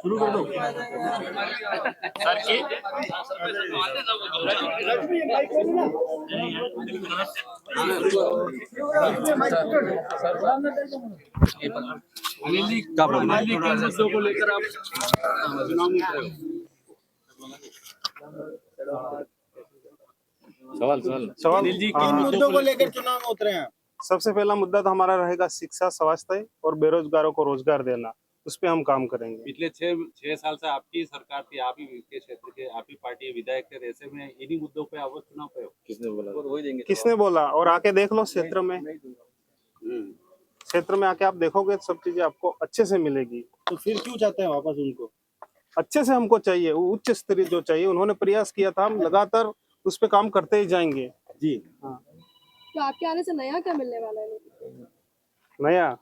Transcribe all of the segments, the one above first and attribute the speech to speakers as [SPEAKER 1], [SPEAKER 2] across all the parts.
[SPEAKER 1] शुरू कर दो
[SPEAKER 2] सर की
[SPEAKER 1] अनिल जी किन मुद्दों को लेकर आप चुनाव में उतरे हो?
[SPEAKER 3] सवाल
[SPEAKER 1] अनिल जी किन मुद्दों को लेकर चुनाव में उतरे हैं?
[SPEAKER 3] सबसे पहला मुद्दा तो हमारा रहेगा शिक्षा, स्वास्थ्य और बेरोजगारों को रोजगार देना। उस पे हम काम करेंगे।
[SPEAKER 4] पिछले छह साल से आपकी सरकार थी, आप ही के क्षेत्र के, आप ही पार्टी विधायक थे, ऐसे में इन्हीं मुद्दों पे आप चुनाव पे हो। किसने बोला? वही देंगे।
[SPEAKER 3] किसने बोला? और आके देख लो क्षेत्र में, क्षेत्र में आके आप देखोगे सब चीजें आपको अच्छे से मिलेगी।
[SPEAKER 1] तो फिर क्यों चाहते हैं वापस उनको?
[SPEAKER 3] अच्छे से हमको चाहिए, वो उच्च स्तरीय जो चाहिए। उन्होंने प्रयास किया था, हम लगातार उस पे काम करते ही जाएंगे।
[SPEAKER 1] जी
[SPEAKER 3] हाँ।
[SPEAKER 5] तो आपके आने से नया क्या मिलने वाला है?
[SPEAKER 3] नया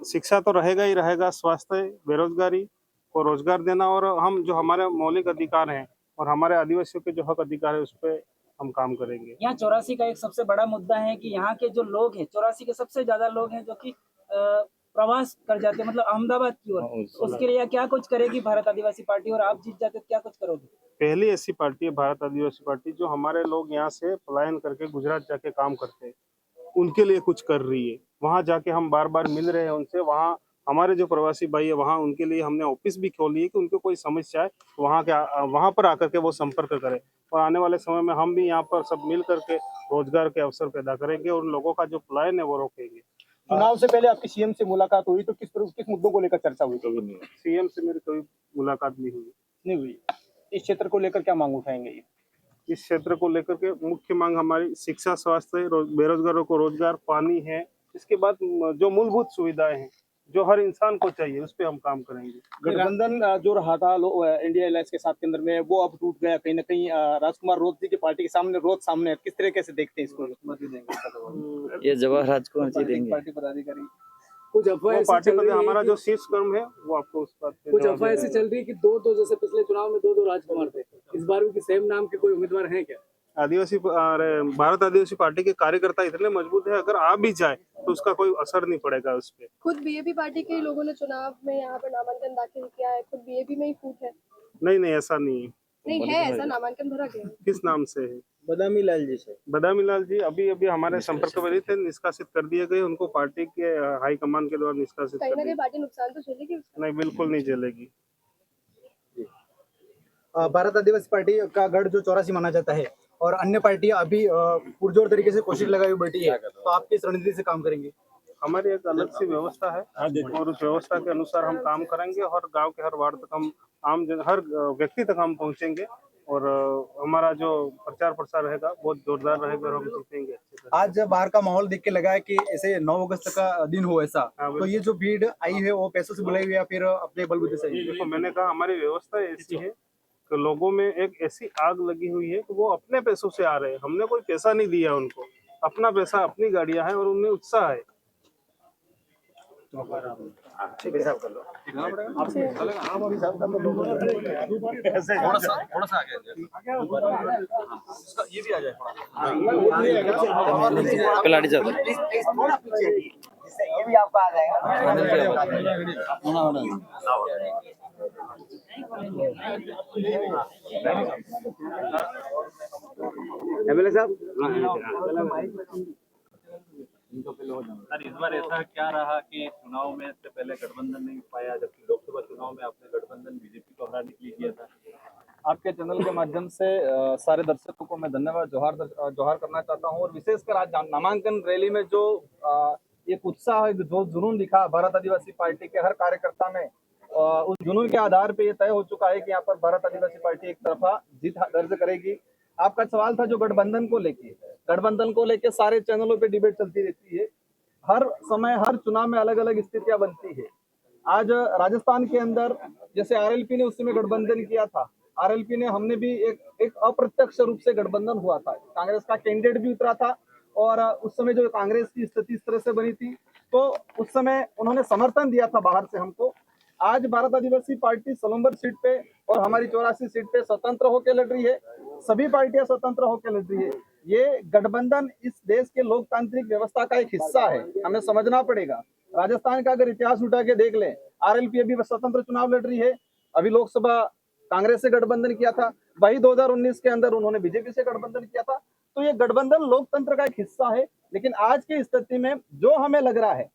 [SPEAKER 3] शिक्षा तो रहेगा ही रहेगा, स्वास्थ्य, बेरोजगारी को रोजगार देना, और हम जो हमारे मौलिक अधिकार हैं और हमारे आदिवासियों के जो हक अधिकार है उस पर हम काम करेंगे।
[SPEAKER 6] यहाँ 84 का एक सबसे बड़ा मुद्दा है कि यहाँ के जो लोग हैं, 84 के सबसे ज्यादा लोग हैं जो कि प्रवास कर जाते हैं, मतलब अहमदाबाद की ओर। उसके लिए क्या कुछ करेगी भारत आदिवासी पार्टी, और आप जीत जाते तो क्या कुछ करोगे?
[SPEAKER 3] पहली ऐसी पार्टी है भारत आदिवासी पार्टी जो हमारे लोग यहाँ से पलायन करके गुजरात जाके काम करते हैं, उनके लिए कुछ कर रही है। वहाँ जाके हम बार बार मिल रहे हैं उनसे। वहाँ हमारे जो प्रवासी भाई है, वहाँ उनके लिए हमने ऑफिस भी खोली है कि उनको कोई समस्या है वहाँ पर आकर के वो संपर्क करें। और आने वाले समय में हम भी यहाँ पर सब मिल करके रोजगार के अवसर पैदा करेंगे और उन लोगों का जो पलायन है वो रोकेंगे।
[SPEAKER 1] चुनाव से पहले आपकी सीएम से मुलाकात हुई तो किस मुद्दों को लेकर चर्चा हुई? कभी नहीं।
[SPEAKER 3] सीएम से मेरी कोई मुलाकात नहीं हुई।
[SPEAKER 1] इस क्षेत्र को लेकर क्या मांग उठाएंगे ये?
[SPEAKER 3] इस क्षेत्र को लेकर के मुख्य मांग हमारी शिक्षा, स्वास्थ्य, बेरोजगारों को रोजगार, पानी है। इसके बाद जो मूलभूत सुविधाएं हैं जो हर इंसान को चाहिए, उस पर हम काम करेंगे।
[SPEAKER 1] गठबंधन जो रहा था इंडिया अलायंस के साथ केंद्र में, वो अब टूट गया कहीं ना कहीं। राजकुमार रोज जी की पार्टी के सामने है। किस तरीके से देखते हैं इसको?
[SPEAKER 7] ये जवाहर राजकुमार जी देंगे।
[SPEAKER 1] पार्टी पदाधिकारी
[SPEAKER 8] कुछ अफवाह
[SPEAKER 3] पार्टी पर हमारा जो शीर्ष कर्म है वो आपको उस बात पे
[SPEAKER 8] कुछ अफवाह ऐसी चल रही है कि दो जैसे पिछले चुनाव में दो राजकुमार थे, इस बार भी सेम नाम के कोई उम्मीदवार हैं क्या?
[SPEAKER 3] भारत आदिवासी पार्टी के कार्यकर्ता इतने मजबूत है, अगर आ भी जाए तो उसका कोई असर नहीं पड़ेगा उस पे।
[SPEAKER 5] खुद बीएपी पार्टी के लोगों ने चुनाव में यहाँ पर नामांकन दाखिल किया है, खुद बीएपी में ही फूट है।
[SPEAKER 3] नहीं, ऐसा नहीं है।
[SPEAKER 5] नहीं है, ऐसा नामांकन भरा गया।
[SPEAKER 3] किस नाम से है?
[SPEAKER 1] बदामी लाल जी से।
[SPEAKER 3] बदामी लाल जी अभी हमारे संपर्क में नहीं थे, निष्कासित कर दिए गए। उनको पार्टी के हाईकमान के द्वारा निष्कासित
[SPEAKER 5] कहीं
[SPEAKER 3] कर
[SPEAKER 5] ना
[SPEAKER 3] दिया।
[SPEAKER 5] कहीं पार्टी नुकसान तो झेलेगी उसका?
[SPEAKER 3] नहीं, बिल्कुल नहीं झेलेगी।
[SPEAKER 9] भारत आदिवासी पार्टी का गढ़ जो 84 माना जाता है और अन्य पार्टियां अभी पुरजोर तरीके से कोशिश लगाई हुई बैठी है, तो आप किस रणनीति से काम करेंगे?
[SPEAKER 3] हमारी एक अलग सी व्यवस्था है और उस व्यवस्था के अनुसार हम काम करेंगे। हर गांव के हर वार्ड तक हम हर व्यक्ति तक हम पहुंचेंगे और हमारा जो प्रचार प्रसार रहेगा बहुत जोरदार रहेगा और हम जीतेंगे।
[SPEAKER 9] आज बाहर का माहौल देख के लगा है कि ऐसे 9 अगस्त का दिन हो ऐसा, तो ये जो भीड़ आई है वो पैसों से बुलाई हुई या फिर अपने बलबूते से?
[SPEAKER 3] देखो, मैंने कहा हमारी व्यवस्था ऐसी है कि लोगों में एक ऐसी आग लगी हुई है कि वो अपने पैसों से आ रहे हैं। हमने कोई पैसा नहीं दिया उनको, अपना पैसा, अपनी गाड़ियां हैं और उनमें उत्साह है।
[SPEAKER 9] ठीक है, साहब कर लो।
[SPEAKER 4] थोड़ा सा आगे ये भी आ जाए।
[SPEAKER 7] कलाड़ी जाता है।
[SPEAKER 9] ये भी आपका आ जाएगा।
[SPEAKER 1] एमएलए साहब,
[SPEAKER 4] सर इस बार ऐसा क्या रहा कि चुनाव में से पहले गठबंधन नहीं पाया, जबकि लोकसभा चुनाव में आपने गठबंधन बीजेपी को हराने के लिए किया था?
[SPEAKER 10] आपके चैनल के माध्यम से सारे दर्शकों को मैं धन्यवाद जोहार करना चाहता हूं, और विशेषकर आज नामांकन रैली में जो एक उत्साह है, जो जुनून दिखा भारत आदिवासी पार्टी के हर कार्यकर्ता में, उस जुनून के आधार पे ये तय हो चुका है कि यहाँ पर भारत आदिवासी पार्टी एक तरफा जीत दर्ज करेगी। आपका सवाल था जो गठबंधन को लेके सारे चैनलों पे डिबेट चलती रहती है। हर समय हर चुनाव में अलग अलग स्थितियां बनती है। आज राजस्थान के अंदर जैसे आरएलपी ने उस समय गठबंधन किया था, आरएलपी ने, हमने भी एक अप्रत्यक्ष रूप से गठबंधन हुआ था। कांग्रेस का कैंडिडेट भी उतरा था और उस समय जो कांग्रेस की स्थिति इस तरह से बनी थी तो उस समय उन्होंने समर्थन दिया था बाहर से हमको। आज भारत आदिवासी पार्टी सलम्बर सीट पे और हमारी 84 सीट पे स्वतंत्र होकर लड़ रही है। सभी पार्टियां स्वतंत्र होकर लड़ रही है। ये गठबंधन इस देश के लोकतांत्रिक व्यवस्था का एक हिस्सा है, हमें समझना पड़ेगा। राजस्थान का अगर इतिहास उठा के देख लें, आरएलपी अभी स्वतंत्र चुनाव लड़ रही है, अभी लोकसभा कांग्रेस से गठबंधन किया था, वही 2019 के अंदर उन्होंने बीजेपी से गठबंधन किया था। तो ये गठबंधन लोकतंत्र का एक हिस्सा है। लेकिन आज की स्थिति में जो हमें लग रहा है,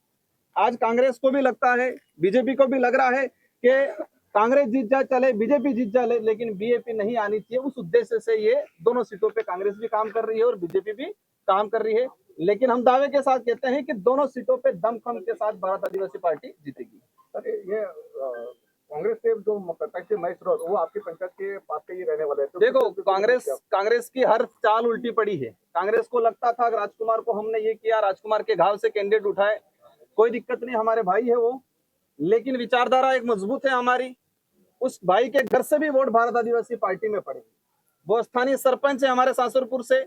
[SPEAKER 10] आज कांग्रेस को भी लगता है, बीजेपी को भी लग रहा है कि कांग्रेस जीत जाए चले, बीजेपी जीत जाए, लेकिन बीएपी नहीं आनी चाहिए। उस उद्देश्य से ये दोनों सीटों पे कांग्रेस भी काम कर रही है और बीजेपी भी काम कर रही है। लेकिन हम दावे के साथ कहते हैं कि दोनों सीटों पे दमखम के साथ भारत आदिवासी पार्टी जीतेगी।
[SPEAKER 11] सर ये कांग्रेस के जो प्रत्यक्ष महेश रौत वो आपकी पंचायत के पास के ही रहने वाले हैं। तो
[SPEAKER 10] देखो, कांग्रेस की हर चाल उल्टी पड़ी है। कांग्रेस को लगता था कि राजकुमार को हमने ये किया, राजकुमार के घाव से कैंडिडेट उठाए, कोई दिक्कत नहीं, हमारे भाई है वो, लेकिन विचारधारा एक मजबूत है हमारी। उस भाई के घर से भी वोट भारत आदिवासी पार्टी में पड़ेगी। वो स्थानीय सरपंच है हमारे सासुरपुर से,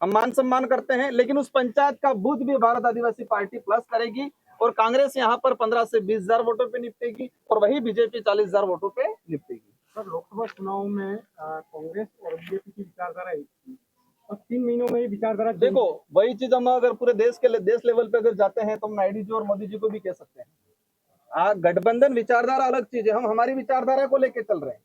[SPEAKER 10] हम मान सम्मान करते हैं, लेकिन उस पंचायत का बूथ भी भारत आदिवासी पार्टी प्लस करेगी और कांग्रेस यहाँ पर 15 से 20 हजार वोटों पे निपटेगी और वही बीजेपी 40 हजार वोटों पे निपटेगी।
[SPEAKER 3] सर, लोकसभा चुनाव में कांग्रेस और बीजेपी की विचारधारा एक थी और 3 महीनों में ये विचारधारा
[SPEAKER 10] देखो, वही चीज हम अगर पूरे देश लेवल पे अगर जाते हैं तो हम नायडू जी और मोदी जी को भी कह सकते हैं। गठबंधन विचारधारा अलग चीज है, हम हमारी विचारधारा को लेके चल रहे हैं।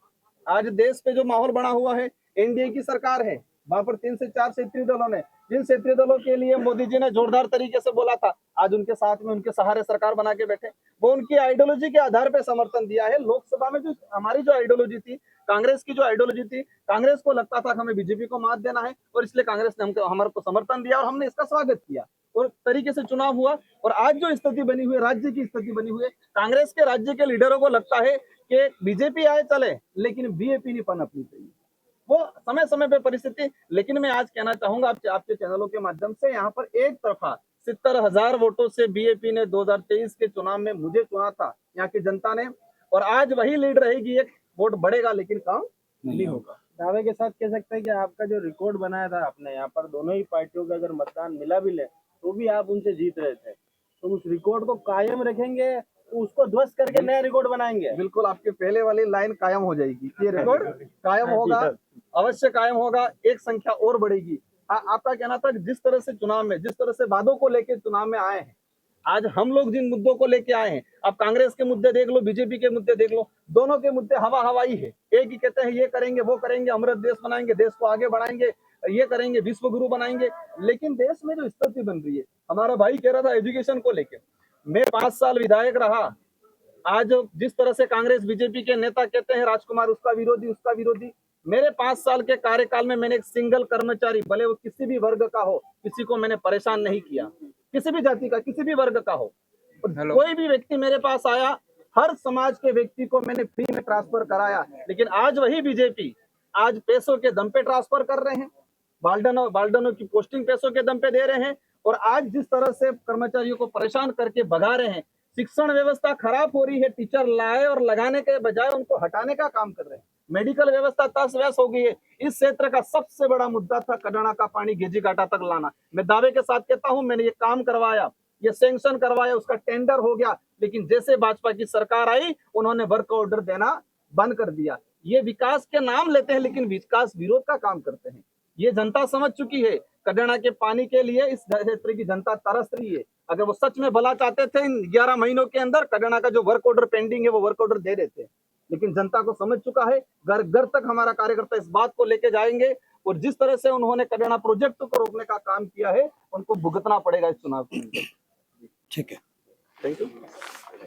[SPEAKER 10] आज देश पे जो माहौल बना हुआ है, एनडीए की सरकार है, वहां पर 3 से 4 क्षेत्रीय दलों ने, जिन क्षेत्रीय दलों के लिए मोदी जी ने जोरदार तरीके से बोला था, आज उनके साथ में उनके सहारे सरकार बना के बैठे। वो उनकी आइडियोलॉजी के आधार पे समर्थन दिया है। लोकसभा में जो हमारी जो आइडियोलॉजी थी, कांग्रेस की जो आइडियोलॉजी थी, कांग्रेस को लगता था कि हमें बीजेपी को मात देना है और इसलिए कांग्रेस ने हमारे को समर्थन दिया और हमने इसका स्वागत किया और तरीके से चुनाव हुआ। और आज जो स्थिति बनी हुई है, राज्य की स्थिति बनी हुई है, कांग्रेस के राज्य के लीडरों को लगता है कि बीजेपी आए चले, लेकिन बीएपी नहीं पनपनी चाहिए। वो समय समय पे परिस्थिति। लेकिन मैं आज कहना चाहूंगा आपके चैनलों के माध्यम से, यहाँ पर एक तरफा 70,000 वोटों से बीएपी ने 2023 के चुनाव में मुझे चुना था यहाँ की जनता ने, और आज वही लीड रहेगी। एक वोट बढ़ेगा लेकिन काम नहीं होगा।
[SPEAKER 3] दावे के साथ कह सकते हैं कि आपका जो रिकॉर्ड बनाया था आपने, यहाँ पर दोनों ही पार्टियों का अगर मतदान मिला भी ले तो भी आप उनसे जीत रहे थे, तो उस रिकॉर्ड को कायम रखेंगे, उसको ध्वस्त करके नया रिकॉर्ड बनाएंगे?
[SPEAKER 10] बिल्कुल, आपके पहले वाली लाइन कायम हो जाएगी। ये रिकॉर्ड कायम होगा, अवश्य कायम होगा, एक संख्या और बढ़ेगी। आपका कहना था कि जिस तरह से चुनाव में, जिस तरह से वादों को लेके चुनाव में आए हैं, आज हम लोग जिन मुद्दों को लेके आए हैं, अब कांग्रेस के मुद्दे देख लो, बीजेपी के मुद्दे देख लो, दोनों के मुद्दे हवा हवाई है। एक ही कहते हैं ये करेंगे, वो करेंगे, अमृत देश बनाएंगे, देश को आगे बढ़ाएंगे, ये करेंगे, विश्व गुरु बनाएंगे। लेकिन देश में जो स्थिति बन रही है, हमारा भाई कह रहा था एजुकेशन को लेके, मैं 5 साल विधायक रहा। आज जिस तरह से कांग्रेस बीजेपी के नेता कहते हैं राजकुमार उसका विरोधी, उसका विरोधी, मेरे 5 साल के कार्यकाल में मैंने एक सिंगल कर्मचारी, भले वो किसी भी वर्ग का हो, किसी को मैंने परेशान नहीं किया, किसी भी जाति का, किसी भी वर्ग का हो। कोई भी व्यक्ति मेरे पास आया, हर समाज के व्यक्ति को मैंने फ्री में ट्रांसफर कराया। लेकिन आज वही बीजेपी आज पैसों के दम पे ट्रांसफर कर रहे हैं, बाल्डनों की पोस्टिंग पैसों के दम पे दे रहे हैं, और आज जिस तरह से कर्मचारियों को परेशान करके भगा रहे हैं, शिक्षण व्यवस्था खराब हो रही है, टीचर लाए और लगाने के बजाय उनको हटाने का काम कर रहे हैं, मेडिकल व्यवस्था तहस-नहस हो गई है। इस क्षेत्र का सबसे बड़ा मुद्दा था कडाना का पानी गेजीघाटा तक लाना। मैं दावे के साथ कहता हूं, मैंने ये काम करवाया, ये सैंक्शन करवाया, उसका टेंडर हो गया, लेकिन जैसे भाजपा की सरकार आई, उन्होंने वर्क ऑर्डर देना बंद कर दिया। ये विकास के नाम लेते हैं लेकिन विकास विरोध का काम करते हैं। ये जनता समझ चुकी है, कडाना के पानी के लिए इस क्षेत्र की जनता तरस रही है। अगर वो सच में भला चाहते थे, इन 11 महीनों के अंदर कडाना का जो वर्क ऑर्डर पेंडिंग है वो वर्क ऑर्डर दे देते। लेकिन जनता को समझ चुका है, घर घर तक हमारा कार्यकर्ता इस बात को लेके जाएंगे, और जिस तरह से उन्होंने कडाना प्रोजेक्ट को रोकने का काम किया है, उनको भुगतना पड़ेगा इस चुनाव के अंदर।
[SPEAKER 7] ठीक है,
[SPEAKER 10] थैंक यू।